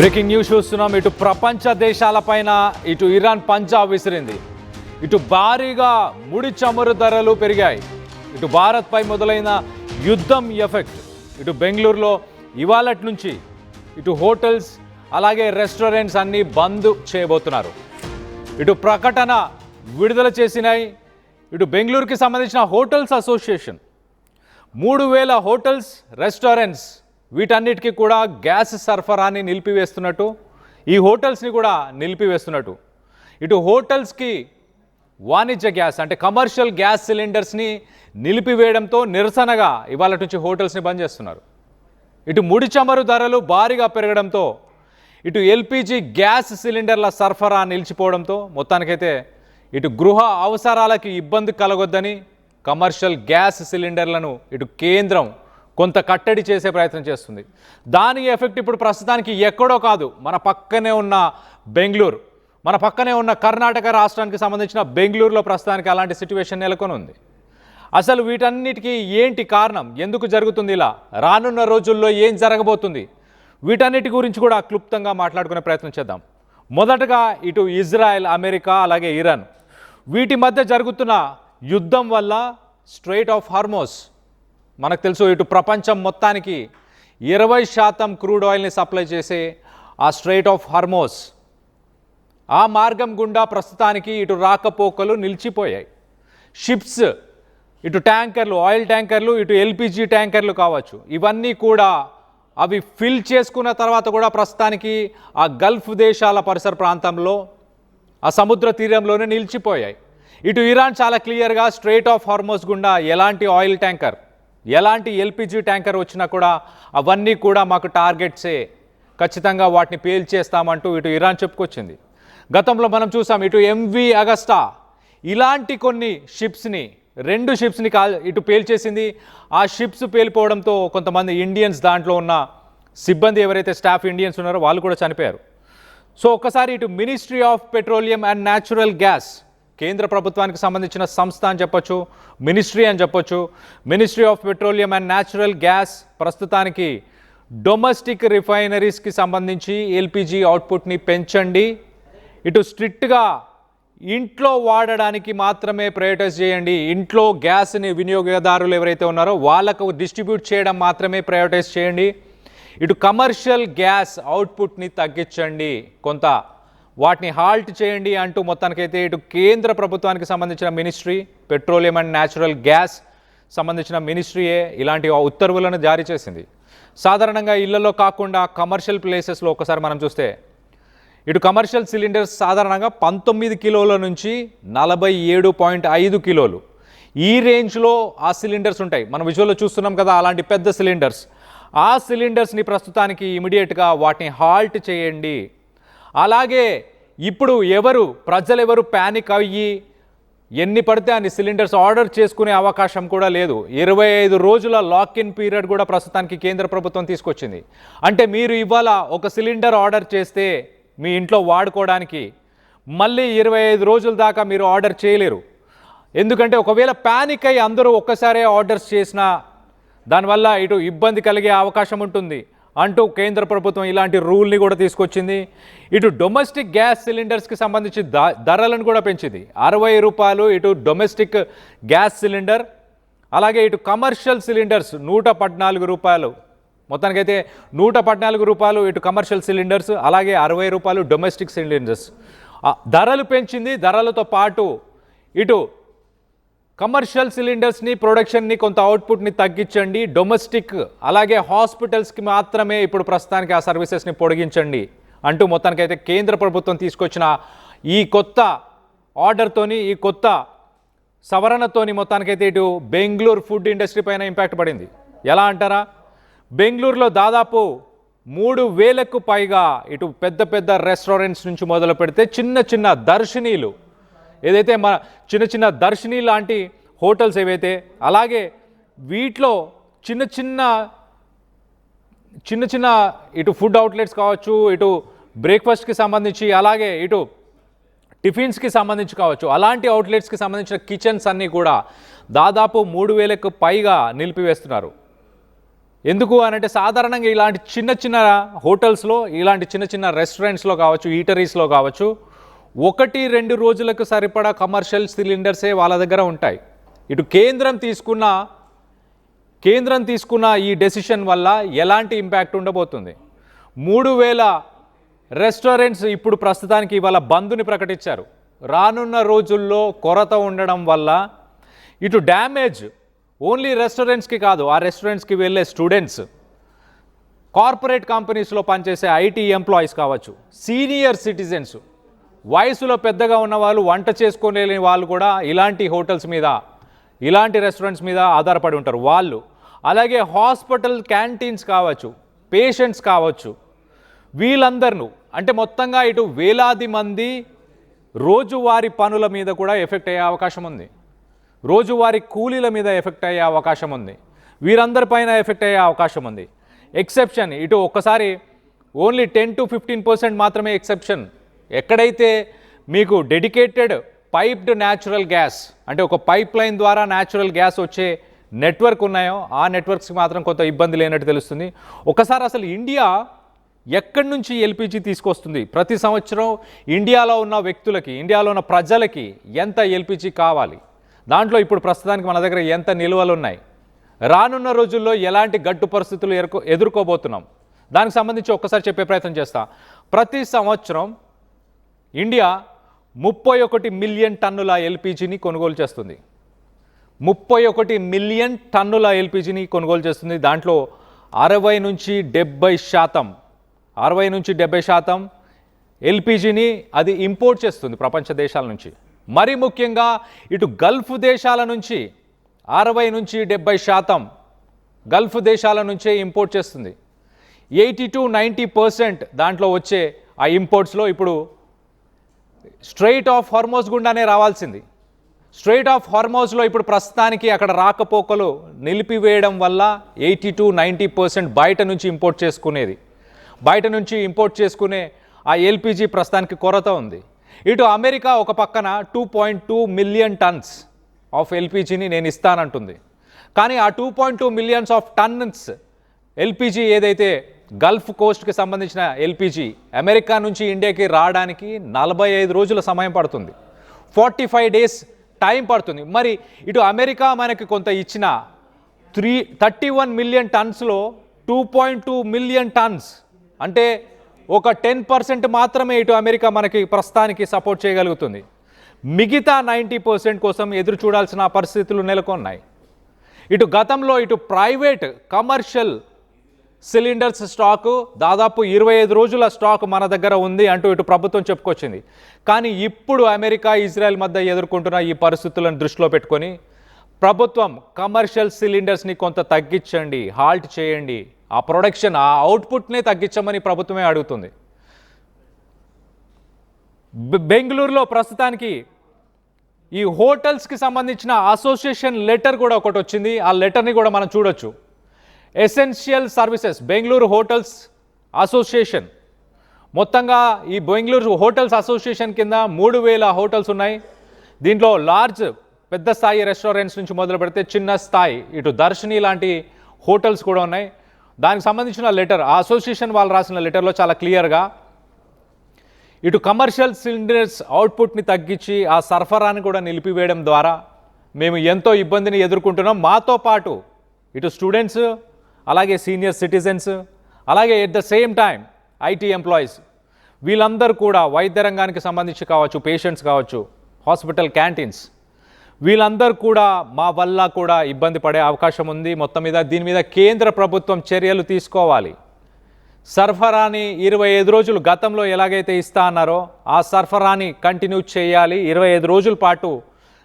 Breaking news చూస్తున్నాం. ఇటు ప్రపంచ దేశాలపైన ఇటు ఇరాన్ పంజా విసిరింది. ఇటు భారీగా ముడి చమురు ధరలు పెరిగాయి. ఇటు భారత్పై మొదలైన యుద్ధం ఎఫెక్ట్. ఇటు బెంగళూరులో ఇవాళటి నుంచి ఇటు హోటల్స్ అలాగే రెస్టారెంట్స్ అన్నీ బంద్ చేయబోతున్నారు. ఇటు ప్రకటన విడుదల చేసినాయి. ఇటు బెంగళూరుకి సంబంధించిన హోటల్స్ అసోసియేషన్ 3000 హోటల్స్ రెస్టారెంట్స్ వీటన్నిటికీ కూడా గ్యాస్ సరఫరాని నిలిపివేస్తున్నట్టు, ఈ హోటల్స్ని కూడా నిలిపివేస్తున్నట్టు. ఇటు హోటల్స్కి వాణిజ్య గ్యాస్ అంటే కమర్షియల్ గ్యాస్ సిలిండర్స్ని నిలిపివేయడంతో నిరసనగా ఇవాళ నుంచి హోటల్స్ని బంద్ చేస్తున్నారు. ఇటు ముడి చమురు ధరలు భారీగా పెరగడంతో ఇటు ఎల్పిజి గ్యాస్ సిలిండర్ల సరఫరా నిలిచిపోవడంతో మొత్తానికైతే ఇటు గృహ అవసరాలకి ఇబ్బంది కలగొద్దని కమర్షియల్ గ్యాస్ సిలిండర్లను ఇటు కేంద్రం కొంత కట్టడి చేసే ప్రయత్నం చేస్తుంది. దాని ఎఫెక్ట్ ఇప్పుడు ప్రస్తుతానికి ఎక్కడో కాదు, మన పక్కనే ఉన్న బెంగళూరు, మన పక్కనే ఉన్న కర్ణాటక రాష్ట్రానికి సంబంధించిన బెంగళూరులో ప్రస్తుతానికి అలాంటి సిచ్యువేషన్ నెలకొని ఉంది. అసలు వీటన్నిటికీ ఏంటి కారణం, ఎందుకు జరుగుతుంది ఇలా, రానున్న రోజుల్లో ఏం జరగబోతుంది, వీటన్నిటి గురించి కూడా క్లుప్తంగా మాట్లాడుకునే ప్రయత్నం చేద్దాం. మొదటగా ఇటు ఇజ్రాయెల్, అమెరికా అలాగే ఇరాన్ వీటి మధ్య జరుగుతున్న యుద్ధం వల్ల స్ట్రెయిట్ ఆఫ్ హార్మోస్ మనకు తెలుసు, ఇటు ప్రపంచం మొత్తానికి 20% క్రూడ్ ఆయిల్ని సప్లై చేసే ఆ స్ట్రెయిట్ ఆఫ్ హార్మోస్ ఆ మార్గం గుండా ప్రస్తుతానికి ఇటు రాకపోకలు నిలిచిపోయాయి. షిప్స్, ఇటు ట్యాంకర్లు, ఆయిల్ ట్యాంకర్లు, ఇటు ఎల్పిజి ట్యాంకర్లు కావచ్చు, ఇవన్నీ కూడా అవి ఫిల్ చేసుకున్న తర్వాత కూడా ప్రస్తుతానికి ఆ గల్ఫ్ దేశాల పరిసర ప్రాంతంలో ఆ సముద్ర తీరంలోనే నిలిచిపోయాయి. ఇటు ఇరాన్ చాలా క్లియర్గా స్ట్రెయిట్ ఆఫ్ హార్మోస్ గుండా ఎలాంటి ఆయిల్ ట్యాంకర్, ఎలాంటి ఎల్పిజి ట్యాంకర్ వచ్చినా కూడా అవన్నీ కూడా మాకు టార్గెట్సే, ఖచ్చితంగా వాటిని పేల్చేస్తామంటూ ఇటు ఇరాన్ చెప్పుకొచ్చింది. గతంలో మనం చూసాం ఇటు ఎంవి అగస్టా ఇలాంటి కొన్ని షిప్స్ని, 2 షిప్స్ని ఇటు పేల్చేసింది. ఆ షిప్స్ పేలిపోవడంతో కొంతమంది ఇండియన్స్, దాంట్లో ఉన్న సిబ్బంది ఎవరైతే స్టాఫ్ ఇండియన్స్ ఉన్నారో వాళ్ళు కూడా చనిపోయారు. సో ఒక్కసారి ఇటు ministry of petroleum and natural gas, కేంద్ర ప్రభుత్వానికి సంబంధించిన సంస్థ అని చెప్పొచ్చు, మినిస్ట్రీ అని చెప్పొచ్చు, ministry of petroleum and natural gas ప్రస్తుతానికి డొమెస్టిక్ రిఫైనరీస్కి సంబంధించి ఎల్పిజి అవుట్పుట్ని పెంచండి, ఇటు స్ట్రిక్ట్గా ఇంట్లో వాడడానికి మాత్రమే ప్రయారిటైజ్ చేయండి, ఇంట్లో గ్యాస్ని వినియోగదారులు ఎవరైతే ఉన్నారో వాళ్ళకు డిస్ట్రిబ్యూట్ చేయడం మాత్రమే ప్రయారిటైజ్ చేయండి, ఇటు కమర్షియల్ గ్యాస్ అవుట్పుట్ని తగ్గించండి, కొంత వాటిని హాల్ట్ చేయండి అంటూ మొత్తానికైతే ఇటు కేంద్ర ప్రభుత్వానికి సంబంధించిన ministry, petroleum and natural gas సంబంధించిన మినిస్ట్రీయే ఇలాంటి ఉత్తర్వులను జారీ చేసింది. సాధారణంగా ఇళ్లలో కాకుండా కమర్షియల్ ప్లేసెస్లో ఒకసారి మనం చూస్తే ఇటు కమర్షియల్ సిలిండర్స్ సాధారణంగా 19 కిలోల నుంచి 47.5 కిలోలు ఈ రేంజ్లో ఆ సిలిండర్స్ ఉంటాయి. మనం విజువల్లో చూస్తున్నాం కదా అలాంటి పెద్ద సిలిండర్స్. ఆ సిలిండర్స్ని ప్రస్తుతానికి ఇమీడియట్గా వాటిని హాల్ట్ చేయండి. అలాగే ఇప్పుడు ప్రజలెవరు ప్యానిక్ అయ్యి ఎన్ని పడితే అన్ని సిలిండర్స్ ఆర్డర్ చేసుకునే అవకాశం కూడా లేదు. 25 రోజుల లాక్-ఇన్ పీరియడ్ కూడా ప్రస్తుతానికి కేంద్ర ప్రభుత్వం తీసుకొచ్చింది. అంటే మీరు ఇవాళ ఒక సిలిండర్ ఆర్డర్ చేస్తే మీ ఇంట్లో వాడుకోవడానికి మళ్ళీ 25 రోజుల దాకా మీరు ఆర్డర్ చేయలేరు. ఎందుకంటే ఒకవేళ ప్యానిక్ అయ్యి అందరూ ఒక్కసారే ఆర్డర్స్ చేసినా దానివల్ల ఇటు ఇబ్బంది కలిగే అవకాశం ఉంటుంది అంటూ కేంద్ర ప్రభుత్వం ఇలాంటి రూల్ని కూడా తీసుకొచ్చింది. ఇటు డొమెస్టిక్ గ్యాస్ సిలిండర్స్కి సంబంధించి ధరలను కూడా పెంచింది. 60 రూపాయలు ఇటు డొమెస్టిక్ గ్యాస్ సిలిండర్, అలాగే ఇటు కమర్షియల్ సిలిండర్స్ 114 రూపాయలు, మొత్తానికైతే 114 రూపాయలు ఇటు కమర్షియల్ సిలిండర్స్, అలాగే 60 రూపాయలు డొమెస్టిక్ సిలిండర్స్ ధరలు పెంచింది. ధరలతో పాటు ఇటు కమర్షియల్ సిలిండర్స్ని, ప్రొడక్షన్ని, కొంత అవుట్పుట్ని తగ్గించండి, డొమెస్టిక్ అలాగే హాస్పిటల్స్కి మాత్రమే ఇప్పుడు ప్రస్తుతానికి ఆ సర్వీసెస్ని పొడిగించండి అంటూ మొత్తానికైతే కేంద్ర ప్రభుత్వం తీసుకొచ్చిన ఈ కొత్త ఆర్డర్తోని, ఈ కొత్త సవరణతోని మొత్తానికైతే ఇటు బెంగళూరు ఫుడ్ ఇండస్ట్రీ పైన ఇంపాక్ట్ పడింది. ఎలా అంటారా, బెంగళూరులో దాదాపు 3000కు పైగా ఇటు పెద్ద పెద్ద రెస్టారెంట్స్ నుంచి మొదలు పెడితే చిన్న చిన్న దర్శనీలు, ఏదైతే మన చిన్న చిన్న దర్శిని లాంటి హోటల్స్ ఏవైతే, అలాగే వీటిలో చిన్న చిన్న ఇటు ఫుడ్ అవుట్లెట్స్ కావచ్చు, ఇటు బ్రేక్ఫాస్ట్కి సంబంధించి, అలాగే ఇటు టిఫిన్స్కి సంబంధించి కావచ్చు, అలాంటి అవుట్లెట్స్కి సంబంధించిన కిచెన్స్ అన్నీ కూడా దాదాపు 3000కు పైగా నిలిపివేస్తున్నారు. ఎందుకు అనంటే సాధారణంగా ఇలాంటి చిన్న చిన్న హోటల్స్లో, ఇలాంటి చిన్న చిన్న రెస్టారెంట్స్లో కావచ్చు, ఈటరీస్లో కావచ్చు, 1-2 రోజులకు సరిపడా కమర్షియల్ సిలిండర్సే వాళ్ళ దగ్గర ఉంటాయి. ఇటు కేంద్రం తీసుకున్న ఈ డెసిషన్ వల్ల ఎలాంటి ఇంపాక్ట్ ఉండబోతుంది? 3000 రెస్టారెంట్స్ ఇప్పుడు ప్రస్తుతానికి ఇవాళ బంద్ని ప్రకటించారు. రానున్న రోజుల్లో కొరత ఉండడం వల్ల ఇటు డ్యామేజ్ ఓన్లీ రెస్టారెంట్స్కి కాదు, ఆ రెస్టారెంట్స్కి వెళ్ళే స్టూడెంట్స్, కార్పొరేట్ కంపెనీస్లో పనిచేసే ఐటీ ఎంప్లాయీస్ కావచ్చు, సీనియర్ సిటిజన్స్, వయసులో పెద్దగా ఉన్న వాళ్ళు, వంట చేసుకోలేని వాళ్ళు కూడా ఇలాంటి హోటల్స్ మీద, ఇలాంటి రెస్టారెంట్స్ మీద ఆధారపడి ఉంటారు వాళ్ళు. అలాగే హాస్పిటల్ క్యాంటీన్స్ కావచ్చు, పేషెంట్స్ కావచ్చు, వీళ్ళందరూ అంటే మొత్తంగా ఇటు వేలాది మంది రోజువారీ పనుల మీద కూడా ఎఫెక్ట్ అయ్యే అవకాశం ఉంది. రోజువారీ కూలీల మీద ఎఫెక్ట్ అయ్యే అవకాశం ఉంది. వీరందరిపైన ఎఫెక్ట్ అయ్యే అవకాశం ఉంది. ఎక్సెప్షన్ ఇటు ఒక్కసారి ఓన్లీ 10-15% మాత్రమే ఎక్సెప్షన్. ఎక్కడైతే మీకు డెడికేటెడ్ పైప్డ్ న్యాచురల్ గ్యాస్ అంటే ఒక పైప్ లైన్ ద్వారా న్యాచురల్ గ్యాస్ వచ్చే నెట్వర్క్ ఉన్నాయో ఆ నెట్వర్క్స్కి మాత్రం కొంత ఇబ్బంది లేనట్టు తెలుస్తుంది. ఒకసారి అసలు ఇండియా ఎక్కడి నుంచి ఎల్పిజి తీసుకొస్తుంది? ప్రతి సంవత్సరం ఇండియాలో ఉన్న వ్యక్తులకి, ఇండియాలో ఉన్న ప్రజలకి ఎంత ఎల్పిజి కావాలి? దాంట్లో ఇప్పుడు ప్రస్తుతానికి మన దగ్గర ఎంత నిల్వలు ఉన్నాయి? రానున్న రోజుల్లో ఎలాంటి గడ్డు పరిస్థితులు ఎదుర్కోబోతున్నాం? దానికి సంబంధించి ఒక్కసారి చెప్పే ప్రయత్నం చేస్తా. ప్రతి సంవత్సరం ఇండియా 31 మిలియన్ టన్నుల ఎల్పిజిని కొనుగోలు చేస్తుంది. 31 మిలియన్ టన్నుల ఎల్పిజిని కొనుగోలు చేస్తుంది. దాంట్లో 60-70% ఎల్పిజిని అది ఇంపోర్ట్ చేస్తుంది ప్రపంచ దేశాల నుంచి. మరి ముఖ్యంగా ఇటు గల్ఫ్ దేశాల నుంచి 60-70% గల్ఫ్ దేశాల నుంచే ఇంపోర్ట్ చేస్తుంది. 80-90% దాంట్లో వచ్చే ఆ ఇంపోర్ట్స్లో ఇప్పుడు స్ట్రెయిట్ ఆఫ్ హార్మోజ్ గుండానే రావాల్సింది. స్ట్రెయిట్ ఆఫ్ హార్మోజ్లో ఇప్పుడు ప్రస్తుతానికి అక్కడ రాకపోకలు నిలిపివేయడం వల్ల 80-90% బయట నుంచి ఇంపోర్ట్ చేసుకునే ఆ ఎల్పిజి ప్రస్తుతానికి కొరత ఉంది. ఇటు అమెరికా ఒక పక్కన 2.2 మిలియన్ టన్స్ ఆఫ్ ఎల్పిజిని నేను ఇస్తానంటుంది. కానీ ఆ 2.2 మిలియన్స్ ఆఫ్ టన్స్ ఎల్పిజి ఏదైతే గల్ఫ్ కోస్ట్కి సంబంధించిన ఎల్పిజి అమెరికా నుంచి ఇండియాకి రావడానికి 45 రోజుల సమయం పడుతుంది. 45 days టైం పడుతుంది. మరి ఇటు అమెరికా మనకి కొంత ఇచ్చిన 31 మిలియన్ టన్స్లో 2.2 మిలియన్ టన్స్ అంటే ఒక 10% మాత్రమే ఇటు అమెరికా మనకి ప్రస్తుతానికి సపోర్ట్ చేయగలుగుతుంది. మిగతా 90% కోసం ఎదురు చూడాల్సిన పరిస్థితులు నెలకొన్నాయి. ఇటు గతంలో ఇటు ప్రైవేట్ కమర్షియల్ సిలిండర్స్ స్టాకు దాదాపు 25 రోజుల స్టాక్ మన దగ్గర ఉంది అంటూ ఇటు ప్రభుత్వం చెప్పుకొచ్చింది. కానీ ఇప్పుడు అమెరికా, ఇజ్రాయెల్ మధ్య ఎదుర్కొంటున్న ఈ పరిస్థితులను దృష్టిలో పెట్టుకొని ప్రభుత్వం కమర్షియల్ సిలిండర్స్ని కొంత తగ్గించండి, హాల్ట్ చేయండి, ఆ ప్రొడక్షన్, ఆ అవుట్పుట్నే తగ్గించమని ప్రభుత్వమే అడుగుతుంది. బెంగళూరులో ప్రస్తుతానికి ఈ హోటల్స్కి సంబంధించిన అసోసియేషన్ లెటర్ కూడా ఒకటి వచ్చింది. ఆ లెటర్ని కూడా మనం చూడొచ్చు. Essential services Bengaluru hotels association, మొత్తంగా ఈ బెంగళూరు హోటల్స్ అసోసియేషన్ కింద 3000 హోటల్స్ ఉన్నాయి. దీంట్లో పెద్ద స్థాయి రెస్టారెంట్స్ నుంచి మొదలు పెడితే చిన్న స్థాయి ఇటు దర్శిని లాంటి హోటల్స్ కూడా ఉన్నాయి. దానికి సంబంధించిన లెటర్, ఆ అసోసియేషన్ వాళ్ళు రాసిన లెటర్లో చాలా క్లియర్గా ఇటు కమర్షియల్ సిలిండర్స్ అవుట్పుట్ని తగ్గించి ఆ సరఫరాని కూడా నిలిపివేయడం ద్వారా మేము ఎంతో ఇబ్బందిని ఎదుర్కొంటున్నాం. మాతో పాటు ఇటు స్టూడెంట్స్, అలాగే సీనియర్ సిటిజన్స్, అలాగే at the same time IT employees, వీళ్ళందరూ కూడా వైద్య రంగానికి సంబంధించి కావచ్చు, పేషెంట్స్ కావచ్చు, హాస్పిటల్ క్యాంటీన్స్, వీళ్ళందరూ కూడా మా వల్ల కూడా ఇబ్బంది పడే అవకాశం ఉంది. మొత్తం మీద దీని మీద కేంద్ర ప్రభుత్వం చర్యలు తీసుకోవాలి. సరఫరాని 25 రోజులు గతంలో ఎలాగైతే ఇస్తా అన్నారో ఆ సరఫరాని కంటిన్యూ చేయాలి. 25 రోజుల పాటు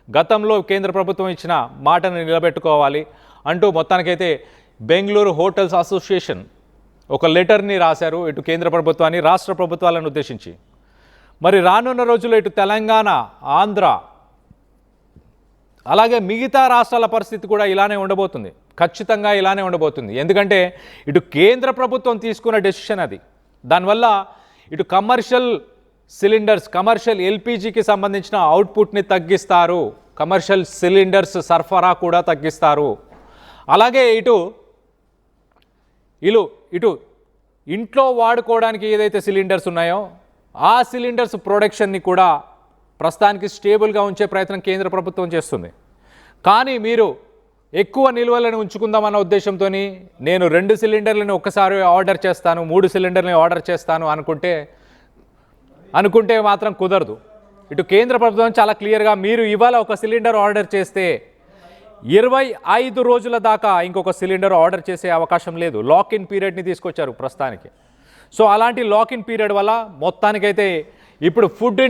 గతంలో కేంద్ర ప్రభుత్వం ఇచ్చిన మాటను నిలబెట్టుకోవాలి అంటూ మొత్తానికైతే బెంగళూరు హోటల్స్ అసోసియేషన్ ఒక లెటర్ని రాశారు ఇటు కేంద్ర ప్రభుత్వాన్ని, రాష్ట్ర ప్రభుత్వాలను ఉద్దేశించి. మరి రానున్న రోజుల్లో ఇటు తెలంగాణ, ఆంధ్ర, అలాగే మిగతా రాష్ట్రాల పరిస్థితి కూడా ఇలానే ఉండబోతుంది. ఖచ్చితంగా ఇలానే ఉండబోతుంది. ఎందుకంటే ఇటు కేంద్ర ప్రభుత్వం తీసుకున్న డెసిషన్ అది. దానివల్ల ఇటు కమర్షియల్ సిలిండర్స్, కమర్షియల్ ఎల్పిజికి సంబంధించిన అవుట్పుట్ని తగ్గిస్తారు, కమర్షియల్ సిలిండర్స్ సరఫరా కూడా తగ్గిస్తారు. అలాగే ఇటు ఇటు ఇంట్లో వాడుకోవడానికి ఏదైతే సిలిండర్స్ ఉన్నాయో ఆ సిలిండర్స్ ప్రొడక్షన్ని కూడా ప్రస్తుతానికి స్టేబుల్గా ఉంచే ప్రయత్నం కేంద్ర ప్రభుత్వం చేస్తుంది. కానీ మీరు ఎక్కువ నిల్వలను ఉంచుకుందామన్న ఉద్దేశంతో నేను 2 సిలిండర్లను ఒక్కసారి ఆర్డర్ చేస్తాను, 3 సిలిండర్లను ఆర్డర్ చేస్తాను అనుకుంటే మాత్రం కుదరదు. ఇటు కేంద్ర ప్రభుత్వం చాలా క్లియర్గా మీరు ఇవాళ ఒక సిలిండర్ ఆర్డర్ చేస్తే 25 రోజుల దాకా ఇంకొక సిలిండర్ ఆర్డర్ చేసే అవకాశం లేదు. లాక్ ఇన్ పీరియడ్ని తీసుకొచ్చారు ప్రస్తుతానికి. సో అలాంటి లాక్ ఇన్ పీరియడ్ వల్ల మొత్తానికైతే ఇప్పుడు ఫుడ్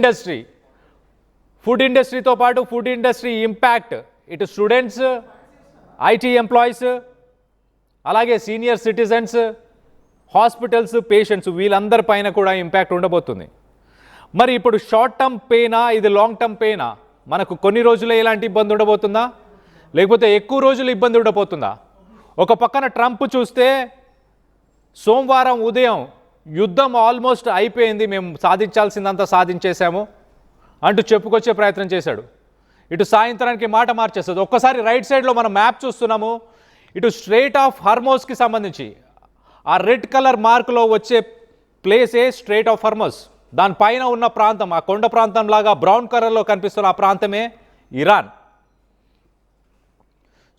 ఇండస్ట్రీతో పాటు ఫుడ్ ఇండస్ట్రీ ఇంపాక్ట్ ఇటు స్టూడెంట్స్, ఐటీ ఎంప్లాయీస్, అలాగే సీనియర్ సిటిజన్స్, హాస్పిటల్స్, పేషెంట్స్ వీళ్ళందరి పైన కూడా ఇంపాక్ట్ ఉండబోతుంది. మరి ఇప్పుడు షార్ట్ టర్మ్ పెయినా, ఇది లాంగ్ టర్మ్ పెయినా? మనకు కొన్ని రోజులే ఎలాంటి ఇబ్బంది ఉండబోతుందా, లేకపోతే ఎక్కువ రోజులు ఇబ్బంది ఉండబోతుందా? ఒక పక్కన ట్రంప్ చూస్తే సోమవారం ఉదయం యుద్ధం ఆల్మోస్ట్ అయిపోయింది, మేము సాధించాల్సిందంతా సాధించేశాము అంటూ చెప్పుకొచ్చే ప్రయత్నం చేశాడు. ఇటు సాయంత్రానికి మాట మార్చేస్తుంది. ఒక్కసారి రైట్ సైడ్లో మనం మ్యాప్ చూస్తున్నాము. ఇటు స్ట్రెయిట్ ఆఫ్ హార్మోస్కి సంబంధించి ఆ రెడ్ కలర్ మార్కులో వచ్చే ప్లేసే స్ట్రెయిట్ ఆఫ్ హార్మోస్. దానిపైన ఉన్న ప్రాంతం, ఆ కొండ ప్రాంతం లాగా బ్రౌన్ కలర్లో కనిపిస్తున్న ఆ ప్రాంతమే Iran.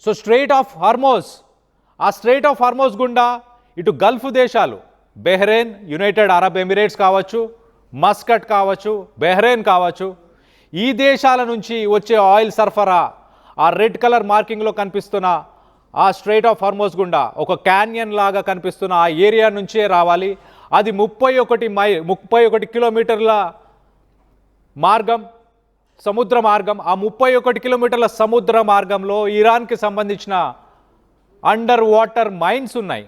So strait of Hormuz, ఆ స్ట్రెయిట్ ఆఫ్ హార్మోస్ గుండా ఇటు గల్ఫ్ దేశాలు, బెహ్రెయిన్, యునైటెడ్ అరబ్ ఎమిరేట్స్ కావచ్చు, మస్కట్ కావచ్చు, బెహ్రెయిన్ కావచ్చు, ఈ దేశాల నుంచి వచ్చే ఆయిల్ సరఫరా ఆ రెడ్ కలర్ మార్కింగ్లో కనిపిస్తున్న ఆ స్ట్రెయిట్ ఆఫ్ హార్మోస్ గుండా ఒక క్యాన్యన్ లాగా కనిపిస్తున్న ఆ ఏరియా నుంచే రావాలి. అది 31 కిలోమీటర్ల మార్గం, సముద్ర మార్గం. ఆ 31 కిలోమీటర్ల సముద్ర మార్గంలో ఇరాన్కి సంబంధించిన అండర్ వాటర్ మైన్స్ ఉన్నాయి.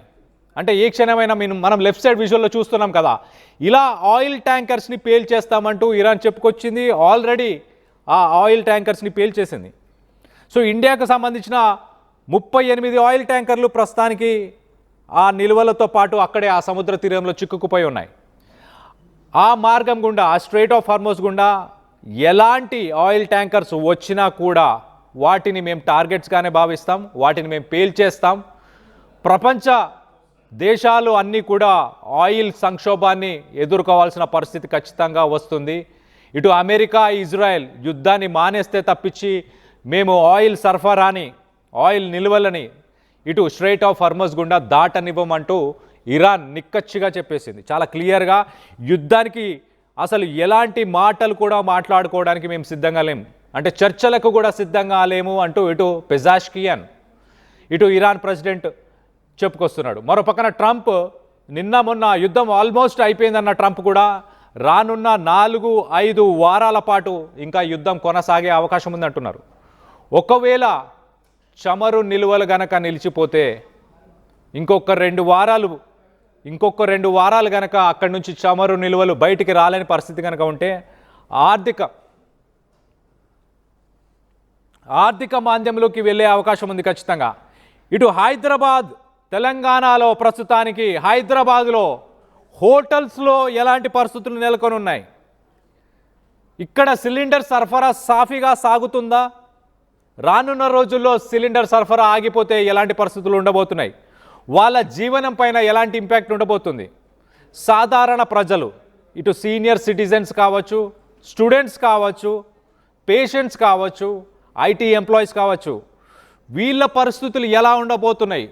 అంటే ఏ క్షణమైనా మనం లెఫ్ట్ సైడ్ విజువల్లో చూస్తున్నాం కదా, ఇలా ఆయిల్ ట్యాంకర్స్ని పేల్చేస్తామంటూ ఇరాన్ చెప్పుకొచ్చింది. ఆల్రెడీ ఆ ఆయిల్ ట్యాంకర్స్ని పేల్చేసింది. సో ఇండియాకు సంబంధించిన 38 ఆయిల్ ట్యాంకర్లు ప్రస్తుతానికి ఆ నిల్వలతో పాటు అక్కడే ఆ సముద్ర తీరంలో చిక్కుకుపోయి ఉన్నాయి. ఆ మార్గం గుండా, ఆ స్ట్రెయిట్ ఆఫ్ హార్మోస్ గుండా ఎలాంటి ఆయిల్ ట్యాంకర్స్ వచ్చినా కూడా వాటిని మేము టార్గెట్స్గానే భావిస్తాం, వాటిని మేము పేల్చేస్తాం. ప్రపంచ దేశాలు అన్నీ కూడా ఆయిల్ సంక్షోభాన్ని ఎదుర్కోవాల్సిన పరిస్థితి ఖచ్చితంగా వస్తుంది. ఇటు అమెరికా, ఇజ్రాయెల్ యుద్ధాన్ని మానేస్తే తప్పించి మేము ఆయిల్ సరఫరాని, ఆయిల్ నిల్వలని ఇటు స్ట్రెయిట్ ఆఫ్ హార్మోస్ గుండా దాటనివ్వమంటూ ఇరాన్ నిక్కచ్చిగా చెప్పేసింది. చాలా క్లియర్గా యుద్ధానికి అసలు ఎలాంటి మాటలు కూడా మాట్లాడుకోవడానికి మేము సిద్ధంగా లేము, అంటే చర్చలకు కూడా సిద్ధంగా లేము అంటూ ఇటు పెజాష్కియాన్, ఇటు ఇరాన్ ప్రెసిడెంట్ చెప్పుకొస్తున్నాడు. మరో పక్కన ట్రంప్ నిన్న మొన్న యుద్ధం ఆల్మోస్ట్ అయిపోయిందన్న ట్రంప్ కూడా రానున్న 4-5 వారాల పాటు ఇంకా యుద్ధం కొనసాగే అవకాశం ఉందంటున్నారు. ఒకవేళ చమురు నిల్వలు గనక నిలిచిపోతే ఇంకొక 2 వారాలు గనక అక్కడి నుంచి చమురు నిల్వలు బయటికి రాలేని పరిస్థితి కనుక ఉంటే ఆర్థిక మాంద్యంలోకి వెళ్ళే అవకాశం ఉంది ఖచ్చితంగా. ఇటు హైదరాబాద్, తెలంగాణలో ప్రస్తుతానికి హైదరాబాద్లో హోటల్స్లో ఎలాంటి పరిస్థితులు నెలకొని ఉన్నాయి? ఇక్కడ సిలిండర్ సరఫరా సాఫీగా సాగుతుందా? రానున్న రోజుల్లో సిలిండర్ సరఫరా ఆగిపోతే ఎలాంటి పరిస్థితులు ఉండబోతున్నాయి? వాళ్ళ జీవనం పైన ఎలాంటి ఇంపాక్ట్ ఉండబోతుంది? సాధారణ ప్రజలు, ఇటు సీనియర్ సిటిజన్స్ కావచ్చు, స్టూడెంట్స్ కావచ్చు, పేషెంట్స్ కావచ్చు, ఐటీ ఎంప్లాయీస్ కావచ్చు, వీళ్ళ పరిస్థితులు ఎలా ఉండబోతున్నాయి?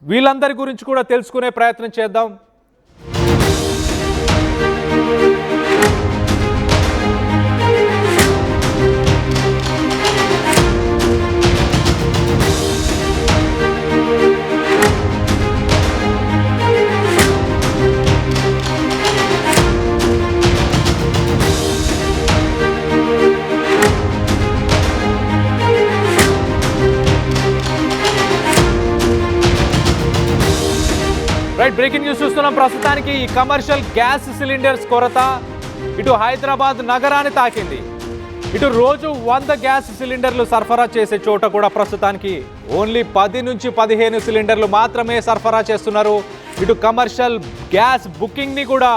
వీళ్ళందరి గురించి కూడా తెలుసుకునే ప్రయత్నం చేద్దాం. రైట్, బ్రేకింగ్ న్యూస్ చూస్తున్నాం. ప్రస్తుతానికి ఈ కమర్షియల్ గ్యాస్ సిలిండర్స్ కొరత ఇటు హైదరాబాద్ నగరాన్ని తాకింది. ఇటు రోజు 100 గ్యాస్ సిలిండర్లు సరఫరా చేసే చోట కూడా ప్రస్తుతానికి ఓన్లీ 10 నుంచి 15 సిలిండర్లు మాత్రమే సరఫరా చేస్తున్నారు. ఇటు కమర్షియల్ గ్యాస్ బుకింగ్ని కూడా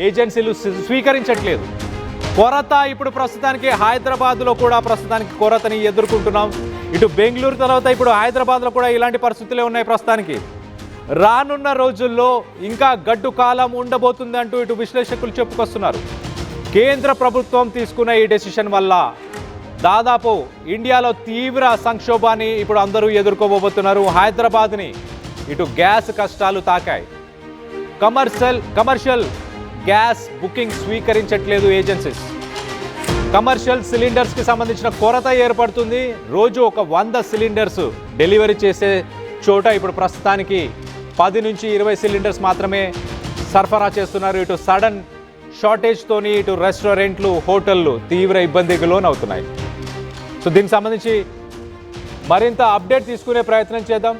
ఏజెన్సీలు స్వీకరించట్లేదు. కొరత ఇప్పుడు ప్రస్తుతానికి హైదరాబాద్లో కూడా ప్రస్తుతానికి కొరతని ఎదుర్కొంటున్నాం. ఇటు బెంగళూరు తర్వాత ఇప్పుడు హైదరాబాద్లో కూడా ఇలాంటి పరిస్థితులే ఉన్నాయి ప్రస్తుతానికి. రానున్న రోజుల్లో ఇంకా గడ్డు కాలం ఉండబోతుంది అంటూ ఇటు విశ్లేషకులు చెప్పుకొస్తున్నారు. కేంద్ర ప్రభుత్వం తీసుకున్న ఈ డెసిషన్ వల్ల దాదాపు ఇండియాలో తీవ్ర సంక్షోభాన్ని ఇప్పుడు అందరూ ఎదుర్కోబోతున్నారు. హైదరాబాద్ని ఇటు గ్యాస్ కష్టాలు తాకాయి. కమర్షియల్ గ్యాస్ బుకింగ్ స్వీకరించట్లేదు ఏజెన్సీస్. కమర్షియల్ సిలిండర్స్కి సంబంధించిన కొరత ఏర్పడుతుంది. రోజు ఒక 100 సిలిండర్స్ డెలివరీ చేసే చోట ఇప్పుడు ప్రస్తుతానికి 10 నుంచి 20 సిలిండర్స్ మాత్రమే సరఫరా చేస్తున్నారు. ఇటు సడన్ షార్టేజ్తోని ఇటు రెస్టారెంట్లు, హోటళ్ళు తీవ్ర ఇబ్బందికి లోనవుతున్నాయి. సో దీనికి సంబంధించి మరింత అప్డేట్ తీసుకునే ప్రయత్నం చేద్దాం.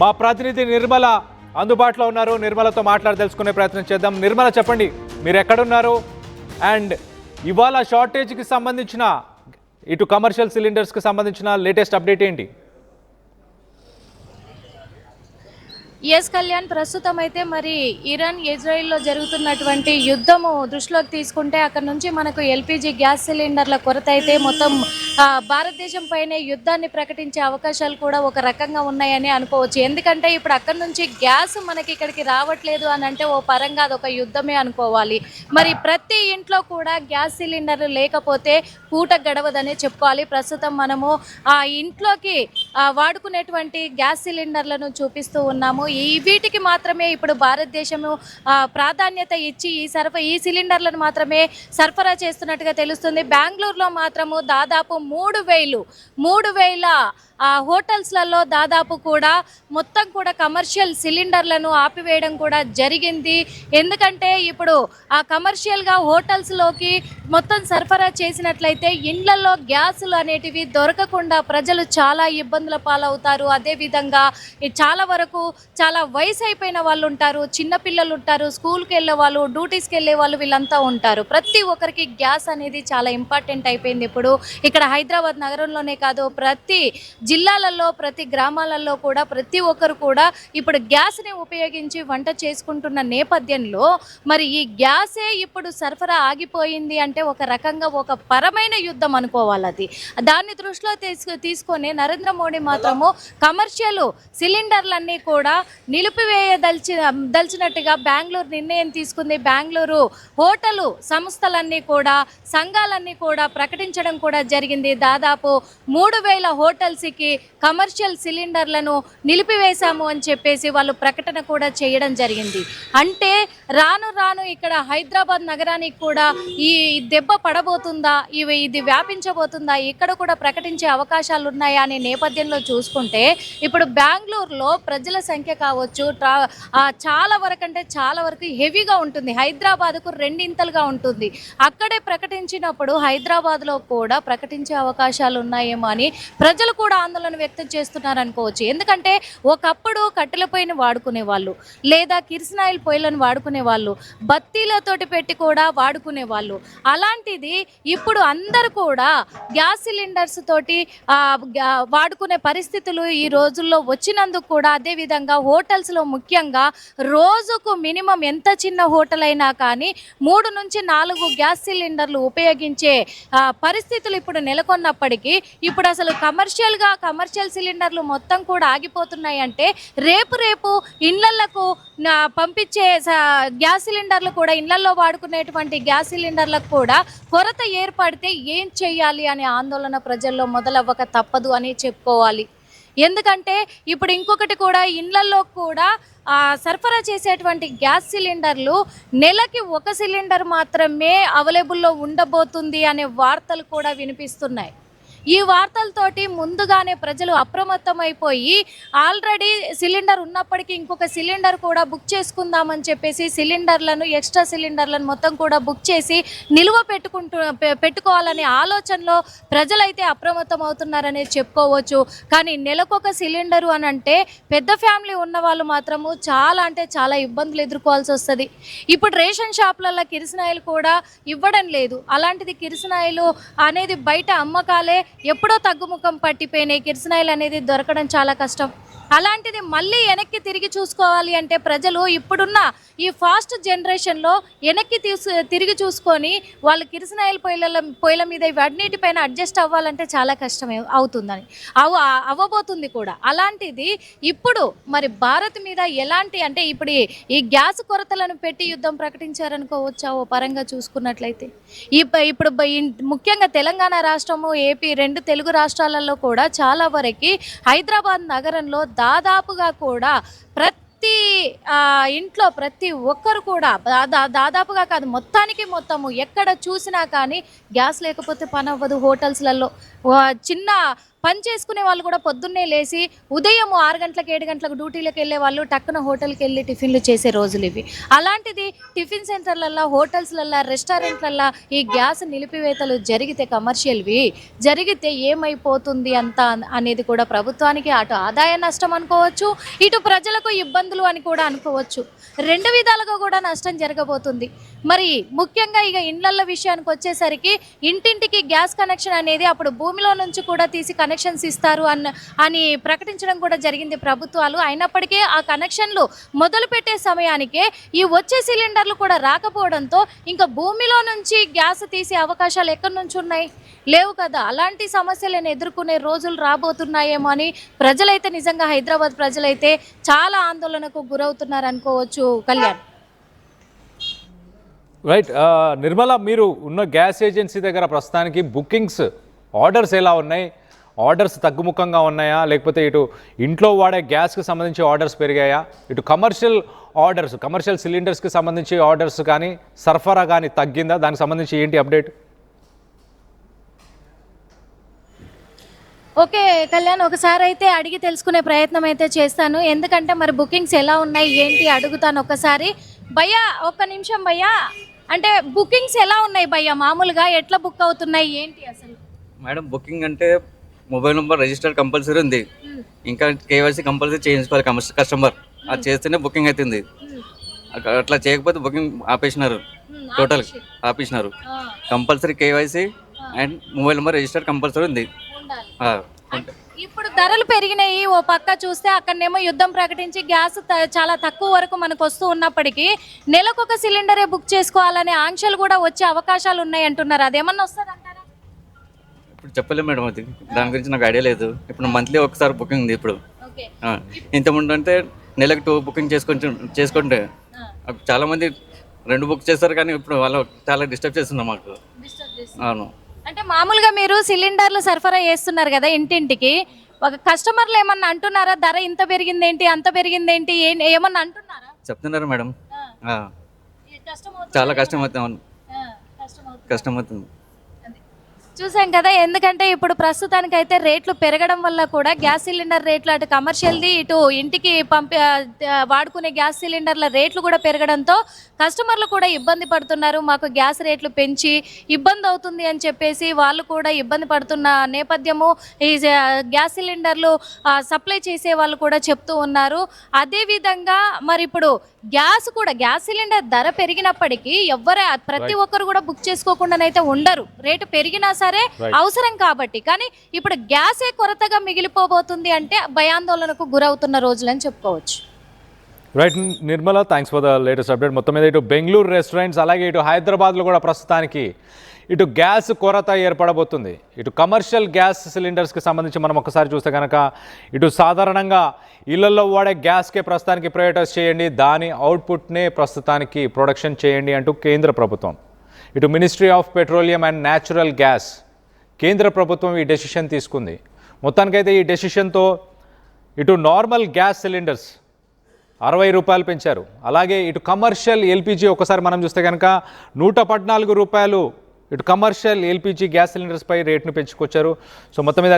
మా ప్రతినిధి నిర్మల అందుబాటులో ఉన్నారు. నిర్మలతో మాట్లాడి తెలుసుకునే ప్రయత్నం చేద్దాం. నిర్మల, చెప్పండి, మీరు ఎక్కడున్నారు అండ్ ఇవాళ షార్టేజ్కి సంబంధించిన ఇటు కమర్షియల్ సిలిండర్స్కి సంబంధించిన లేటెస్ట్ అప్డేట్ ఏంటి? ఎస్ కళ్యాణ్, ప్రస్తుతం అయితే మరి ఇరాన్ ఇజ్రాయిల్లో జరుగుతున్నటువంటి యుద్ధము దృష్టిలోకి తీసుకుంటే అక్కడ నుంచి మనకు ఎల్పిజి గ్యాస్ సిలిండర్ల కొరత అయితే మొత్తం భారతదేశం పైనే యుద్ధాన్ని ప్రకటించే అవకాశాలు కూడా ఒక రకంగా ఉన్నాయని అనుకోవచ్చు. ఎందుకంటే ఇప్పుడు అక్కడ నుంచి గ్యాస్ మనకి ఇక్కడికి రావట్లేదు అని అంటే ఓ పరంగా అదొక యుద్ధమే అనుకోవాలి. మరి ప్రతి ఇంట్లో కూడా గ్యాస్ సిలిండర్లు లేకపోతే పూట గడవదనే చెప్పుకోవాలి. ప్రస్తుతం మనము ఆ ఇంట్లోకి వాడుకునేటువంటి గ్యాస్ సిలిండర్లను చూపిస్తూ ఉన్నాము. వీటికి మాత్రమే ఇప్పుడు భారతదేశము ప్రాధాన్యత ఇచ్చి ఈ సిలిండర్లను మాత్రమే సరఫరా చేస్తున్నట్టుగా తెలుస్తుంది. బెంగళూరులో మాత్రము దాదాపు 3,000 హోటల్స్లలో దాదాపు కూడా మొత్తం కూడా కమర్షియల్ సిలిండర్లను ఆపివేయడం కూడా జరిగింది. ఎందుకంటే ఇప్పుడు ఆ కమర్షియల్గా హోటల్స్లోకి మొత్తం సరఫరా చేసినట్లయితే ఇండ్లలో గ్యాసులు అనేటివి దొరకకుండా ప్రజలు చాలా ఇబ్బందుల పాలవుతారు. అదేవిధంగా చాలా వరకు చాలా వయసు అయిపోయిన వాళ్ళు ఉంటారు, చిన్నపిల్లలు ఉంటారు, స్కూల్కి వెళ్ళే వాళ్ళు, డ్యూటీస్కి వెళ్ళే వాళ్ళు, వీళ్ళంతా ఉంటారు. ప్రతి ఒక్కరికి గ్యాస్ అనేది చాలా ఇంపార్టెంట్ అయిపోయింది. ఇప్పుడు ఇక్కడ హైదరాబాద్ నగరంలోనే కాదు, ప్రతి జిల్లాలలో, ప్రతి గ్రామాలలో కూడా ప్రతి ఒక్కరు కూడా ఇప్పుడు గ్యాస్ని ఉపయోగించి వంట చేసుకుంటున్న నేపథ్యంలో మరి ఈ గ్యాసే ఇప్పుడు సరఫరా ఆగిపోయింది అంటే ఒక రకంగా ఒక పరమైన యుద్ధం అనుకోవాలి. అది దాన్ని దృష్టిలో తీసుకొని నరేంద్ర మోడీ మాత్రము కమర్షియల్ సిలిండర్లన్నీ కూడా నిలిపివేయదలిచినట్టుగా బెంగళూరు నిర్ణయం తీసుకుంది. బెంగళూరు హోటలు సంస్థలన్నీ కూడా, సంఘాలన్నీ కూడా ప్రకటించడం కూడా జరిగింది. దాదాపు 3,000 హోటల్స్కి కమర్షియల్ సిలిండర్లను నిలిపివేశాము అని చెప్పేసి వాళ్ళు ప్రకటన కూడా చేయడం జరిగింది. అంటే రాను రాను ఇక్కడ హైదరాబాద్ నగరానికి కూడా ఈ దెబ్బ పడబోతుందా, ఇది వ్యాపించబోతుందా, ఇక్కడ కూడా ప్రకటించే అవకాశాలు ఉన్నాయా అనే నేపథ్యంలో చూసుకుంటే ఇప్పుడు బెంగళూరులో ప్రజల సంఖ్య కావచ్చు చాలా వరకు అంటే చాలా వరకు హెవీగా ఉంటుంది. హైదరాబాద్కు 2 ఇంతలుగా ఉంటుంది. అక్కడే ప్రకటించినప్పుడు హైదరాబాద్లో కూడా ప్రకటించే అవకాశాలు ఉన్నాయేమో అని ప్రజలు కూడా ఆందోళన వ్యక్తం చేస్తున్నారు అనుకోవచ్చు. ఎందుకంటే ఒకప్పుడు కట్టెల పొయ్యిని వాడుకునే వాళ్ళు, లేదా కిరసనాయిల్ పొయ్యిలను వాడుకునే వాళ్ళు, బత్తీలతోటి పెట్టి కూడా వాడుకునే వాళ్ళు. అలాంటిది ఇప్పుడు అందరూ కూడా గ్యాస్ సిలిండర్స్ తోటి వాడుకునే పరిస్థితులు ఈ రోజుల్లో వచ్చినందుకు కూడా, అదేవిధంగా హోటల్స్లో ముఖ్యంగా రోజుకు మినిమం ఎంత చిన్న హోటల్ అయినా కానీ 3 నుంచి 4 గ్యాస్ సిలిండర్లు ఉపయోగించే పరిస్థితులు ఇప్పుడు నెలకొన్నప్పటికీ ఇప్పుడు అసలు కమర్షియల్ సిలిండర్లు మొత్తం కూడా ఆగిపోతున్నాయి. అంటే రేపు ఇళ్లకు పంపించే గ్యాస్ సిలిండర్లు కూడా, ఇళ్లలో వాడుకునేటువంటి గ్యాస్ సిలిండర్లకు కూడా కొరత ఏర్పడితే ఏం చేయాలి అనే ఆందోళన ప్రజల్లో మొదలవ్వక తప్పదు అని చెప్పుకోవాలి. ఎందుకంటే ఇప్పుడు ఇంకొకటి కూడా, ఇళ్లలో కూడా సరఫరా చేసేటువంటి గ్యాస్ సిలిండర్లు నెలకి 1 సిలిండర్ మాత్రమే అవైలబుల్లో ఉండబోతుంది అనే వార్తలు కూడా వినిపిస్తున్నాయి. ఈ వార్తలతోటి ముందుగానే ప్రజలు అప్రమత్తమైపోయి ఆల్రెడీ సిలిండర్ ఉన్నప్పటికీ ఇంకొక సిలిండర్ కూడా బుక్ చేసుకుందామని చెప్పేసి ఎక్స్ట్రా సిలిండర్లను మొత్తం కూడా బుక్ చేసి నిల్వ పెట్టుకోవాలనే ఆలోచనలో ప్రజలైతే అప్రమత్తం అవుతున్నారనే చెప్పుకోవచ్చు. కానీ నెలకొక సిలిండరు అని అంటే పెద్ద ఫ్యామిలీ ఉన్న వాళ్ళు మాత్రము చాలా అంటే చాలా ఇబ్బందులు ఎదుర్కోవాల్సి వస్తుంది. ఇప్పుడు రేషన్ షాపులలో కిరసనాయిలు కూడా ఇవ్వడం లేదు. అలాంటిది కిరసనాయిలు అనేది బయట అమ్మకాలే ఎప్పుడో తగ్గుముఖం పట్టిపోయినాయి. కిరసనాయిల్ అనేది దొరకడం చాలా కష్టం. అలాంటిది మళ్ళీ వెనక్కి తిరిగి చూసుకోవాలి అంటే ప్రజలు ఇప్పుడున్న ఈ ఫాస్ట్ జనరేషన్లో వెనక్కి తిరిగి చూసుకొని వాళ్ళు కిరసనాయిల్ పొయ్యిల మీద ఇవన్నిటిపైన అడ్జస్ట్ అవ్వాలంటే చాలా కష్టం అవుతుందని అవ్వబోతుంది కూడా. అలాంటిది ఇప్పుడు మరి భారత్ మీద ఎలాంటి అంటే ఇప్పుడు ఈ గ్యాస్ కొరతలను పెట్టి యుద్ధం ప్రకటించారనుకోవచ్చా ఓ పరంగా చూసుకున్నట్లయితే? ఇప్పుడు ముఖ్యంగా తెలంగాణ రాష్ట్రము, ఏపీ, 2 తెలుగు రాష్ట్రాలలో కూడా చాలా వరకు హైదరాబాద్ నగరంలో దాదాపుగా కూడా ప్రతి ఇంట్లో ప్రతి ఒక్కరు కూడా దాదాపుగా కాదు మొత్తము ఎక్కడ చూసినా కానీ గ్యాస్ లేకపోతే పని అవ్వదు. హోటల్స్లలో చిన్న పని చేసుకునే వాళ్ళు కూడా పొద్దున్నే లేచి ఉదయం 6 గంటలకు 7 గంటలకు డ్యూటీలకు వెళ్ళే వాళ్ళు టక్కున హోటల్కి వెళ్ళి టిఫిన్లు చేసే రోజులు ఇవి. అలాంటిది టిఫిన్ సెంటర్లల్లో, హోటల్స్లల్లో, రెస్టారెంట్లల్లో ఈ గ్యాస్ నిలిపివేతలు జరిగితే, కమర్షియల్వి జరిగితే ఏమైపోతుంది అంత అనేది కూడా ప్రభుత్వానికి అటు ఆదాయ నష్టం అనుకోవచ్చు, ఇటు ప్రజలకు ఇబ్బందులు అని కూడా అనుకోవచ్చు. 2 విధాలుగా కూడా నష్టం జరగబోతుంది. మరి ముఖ్యంగా ఇక ఇండ్లల విషయానికి వచ్చేసరికి ఇంటింటికి గ్యాస్ కనెక్షన్ అనేది అప్పుడు భూమిలో నుంచి కూడా తీసి కనెక్షన్స్ ఇస్తారు అని ప్రకటించడం కూడా జరిగింది ప్రభుత్వాలు. అయినప్పటికీ ఆ కనెక్షన్లు మొదలు పెట్టే సమయానికే ఈ వచ్చే సిలిండర్లు కూడా రాకపోవడంతో ఇంకా భూమిలో నుంచి గ్యాస్ తీసే అవకాశాలు ఎక్కడి నుంచి ఉన్నాయి? లేవు కదా. అలాంటి సమస్యలను ఎదుర్కొనే రోజులు రాబోతున్నాయేమో అని ప్రజలైతే, నిజంగా హైదరాబాద్ ప్రజలైతే చాలా ఆందోళనకు గురవుతున్నారు అనుకోవచ్చు. కళ్యాణ్, రైట్. నిర్మల, మీరు ఉన్న గ్యాస్ ఏజెన్సీ దగ్గర ప్రస్తుతానికి బుకింగ్స్, ఆర్డర్స్ ఎలా ఉన్నాయి? ఆర్డర్స్ తగ్గుముఖంగా ఉన్నాయా, లేకపోతే ఇటు ఇంట్లో వాడే గ్యాస్కి సంబంధించి ఆర్డర్స్ పెరిగాయా? ఇటు కమర్షియల్ ఆర్డర్స్, కమర్షియల్ సిలిండర్స్కి సంబంధించి ఆర్డర్స్ కానీ సరఫరా కానీ తగ్గిందా? దానికి సంబంధించి ఏంటి అప్డేట్? ఓకే కళ్యాణ్, ఒకసారి అయితే అడిగి తెలుసుకునే ప్రయత్నం అయితే చేస్తాను. ఎందుకంటే మరి బుకింగ్స్ ఎలా ఉన్నాయి ఏంటి అడుగుతాను ఒకసారి. భయ్యా, ఒక్క నిమిషం భయ్యా. అంటే బుకింగ్స్ ఎలా ఉన్నాయి భయ్యా? మామూలుగా ఎట్లా బుక్ అవుతున్నాయి ఏంటి అసలు? మేడం, బుకింగ్ అంటే మొబైల్ నెంబర్ రిజిస్టర్ కంపల్సరీ ఉంది. ఇంకా కేవైసీ కంపల్సరీ చేయించుకోవాలి కస్టమర్. అది చేస్తేనే బుకింగ్ అవుతుంది. అట్లా చేయకపోతే బుకింగ్ ఆపేసినారు, టోటల్ ఆపేసినారు. Compulsory KYC and mobile number register compulsory ఉంది. ఇప్పుడు ధరలు పెరిగినాయి ఓ పక్క చూస్తే, అక్కడనేమో యుద్ధం ప్రకటించి గ్యాస్ చాలా తక్కువ వరకు మనకు వస్తూ ఉన్నప్పటికీ నెలకొక సిలిండరే బుక్ చేసుకోవాలనే ఆంక్షలు కూడా వచ్చే అవకాశాలు ఉన్నాయి అంటున్నారు. అదేమన్నా వస్తుంది అంటారా? ఇప్పుడు చెప్పలేము మేడం, అది దాని గురించి నాకు ఐడియా లేదు. ఇప్పుడు మంత్లీ ఒకసారి బుకింగ్ ఉంది. ఇప్పుడు ఇంతకుముందు అంటే నెలకు 2 బుకింగ్ చేసుకుంటే చాలా మంది 2 బుక్ చేస్తారు, కానీ ఇప్పుడు వాళ్ళు చాలా డిస్టర్బ్ చేస్తున్నారు మాకు. అవును. అంటే మామూలుగా మీరు సిలిండర్లు సరఫరా చేస్తున్నారు కదా ఇంటింటికి, ఒక కస్టమర్లు ఏమన్నా అంటున్నారా? ధర ఇంత పెరిగింది ఏంటి, అంత పెరిగింది ఏంటి, ఏమన్నా అంటున్నారా? చెప్తున్నారు మేడం. చాలా కష్టం అవుతుంది. కష్టం అవుతుంది. చూసాం కదా. ఎందుకంటే ఇప్పుడు ప్రస్తుతానికైతే రేట్లు పెరగడం వల్ల కూడా గ్యాస్ సిలిండర్ రేట్లు, అటు కమర్షియల్ది ఇటు ఇంటికి వాడుకునే గ్యాస్ సిలిండర్ల రేట్లు కూడా పెరగడంతో కస్టమర్లు కూడా ఇబ్బంది పడుతున్నారు. మాకు గ్యాస్ రేట్లు పెంచి ఇబ్బంది అవుతుంది అని చెప్పేసి వాళ్ళు కూడా ఇబ్బంది పడుతున్న నేపథ్యము ఈ గ్యాస్ సిలిండర్లు సప్లై చేసే వాళ్ళు కూడా చెప్తూ ఉన్నారు. అదేవిధంగా మరి ఇప్పుడు గ్యాస్ సిలిండర్ ధర పెరిగినప్పటికీ ప్రతి ఒక్కరు కూడా బుక్ చేసుకోకుండానైతే ఉండరు. రేటు పెరిగినా సరే అవసరం కాబట్టి. కానీ ఇప్పుడు గ్యాసే కొరతగా మిగిలిపోబోతుంది అంటే భయాందోళనకు గురవుతున్న రోజులని చెప్పుకోవచ్చు. Right Nirmala, thanks for the latest update. మొత్తం మీద ఇటు బెంగళూరు రెస్టారెంట్స్, అలాగే ఇటు హైదరాబాద్లో కూడా ప్రస్తుతానికి ఇటు గ్యాస్ కొరత ఏర్పడబోతుంది. ఇటు కమర్షియల్ గ్యాస్ సిలిండర్స్కి సంబంధించి మనం ఒకసారి చూస్తే కనుక ఇటు సాధారణంగా ఇళ్లలో వాడే గ్యాస్కే ప్రస్తుతానికి ప్రయారిటైజ్ చేయండి, దాని అవుట్పుట్నే ప్రస్తుతానికి ప్రొడక్షన్ చేయండి అంటూ కేంద్ర ప్రభుత్వం, ఇటు ministry of petroleum and natural gas, కేంద్ర ప్రభుత్వం ఈ డెసిషన్ తీసుకుంది. మొత్తానికైతే ఈ డెసిషన్తో ఇటు నార్మల్ గ్యాస్ సిలిండర్స్ 60 రూపాయలు పెంచారు. అలాగే ఇటు కమర్షియల్ ఎల్పిజి ఒకసారి మనం చూస్తే కనుక 114 రూపాయలు ఇటు కమర్షియల్ ఎల్పిజి గ్యాస్ సిలిండర్స్పై రేట్ను పెంచుకొచ్చారు. సో మొత్తం మీద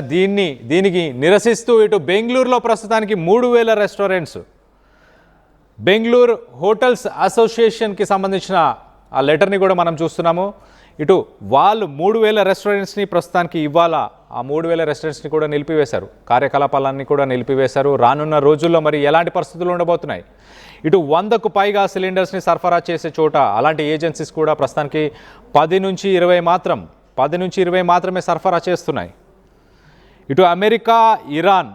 దీనికి నిరసిస్తూ ఇటు బెంగళూరులో ప్రస్తుతానికి 3000 రెస్టారెంట్స్, బెంగళూరు హోటల్స్ అసోసియేషన్కి సంబంధించిన ఆ లెటర్ని కూడా మనం చూస్తున్నాము. ఇటు వాళ్ళు 3000 రెస్టారెంట్స్ని ప్రస్తుతానికి ఇవాళ ఆ 3000 రెస్టారెంట్స్ని కూడా నిలిపివేశారు, కార్యకలాపాలన్నీ కూడా నిలిపివేశారు. రానున్న రోజుల్లో మరి ఎలాంటి పరిస్థితులు ఉండబోతున్నాయి? ఇటు 100కు పైగా సిలిండర్స్ని సరఫరా చేసే చోట అలాంటి ఏజెన్సీస్ కూడా ప్రస్తుతానికి 10 నుంచి 20 మాత్రమే సరఫరా చేస్తున్నాయి. ఇటు అమెరికా, ఇరాన్,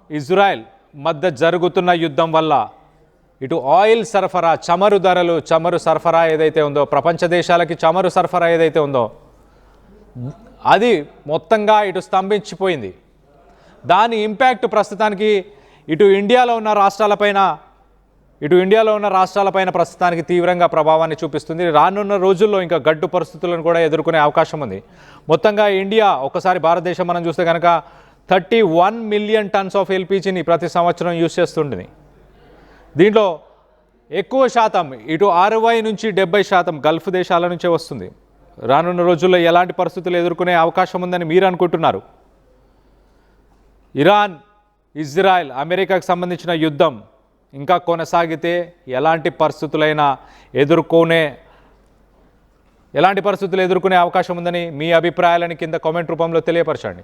ఇజ్రాయెల్ మధ్య జరుగుతున్న యుద్ధం వల్ల ఇటు ఆయిల్ సరఫరా, చమురు సరఫరా ఏదైతే ఉందో, ప్రపంచ దేశాలకి చమురు సరఫరా ఏదైతే ఉందో అది మొత్తంగా ఇటు స్తంభించిపోయింది. దాని ఇంపాక్ట్ ప్రస్తుతానికి ఇటు ఇండియాలో ఉన్న రాష్ట్రాలపైన ప్రస్తుతానికి తీవ్రంగా ప్రభావాన్ని చూపిస్తుంది. రానున్న రోజుల్లో ఇంకా గడ్డు పరిస్థితులను కూడా ఎదుర్కొనే అవకాశం ఉంది. మొత్తంగా ఇండియా, ఒకసారి భారతదేశం మనం చూస్తే కనుక 31 మిలియన్ టన్స్ ఆఫ్ ఎల్పిజిని ప్రతి సంవత్సరం యూజ్ చేస్తుంటుంది. దీంట్లో ఎక్కువ శాతం ఇటు 60 నుంచి 70% గల్ఫ్ దేశాల నుంచే వస్తుంది. రానున్న రోజుల్లో ఎలాంటి పరిస్థితులు ఎదుర్కొనే అవకాశం ఉందని మీరు అనుకుంటున్నారు? ఇరాన్, ఇజ్రాయెల్, అమెరికాకు సంబంధించిన యుద్ధం ఇంకా కొనసాగితే ఎలాంటి పరిస్థితులు ఎదుర్కొనే అవకాశం ఉందని మీ అభిప్రాయాలను కింద కామెంట్ రూపంలో తెలియపరచండి.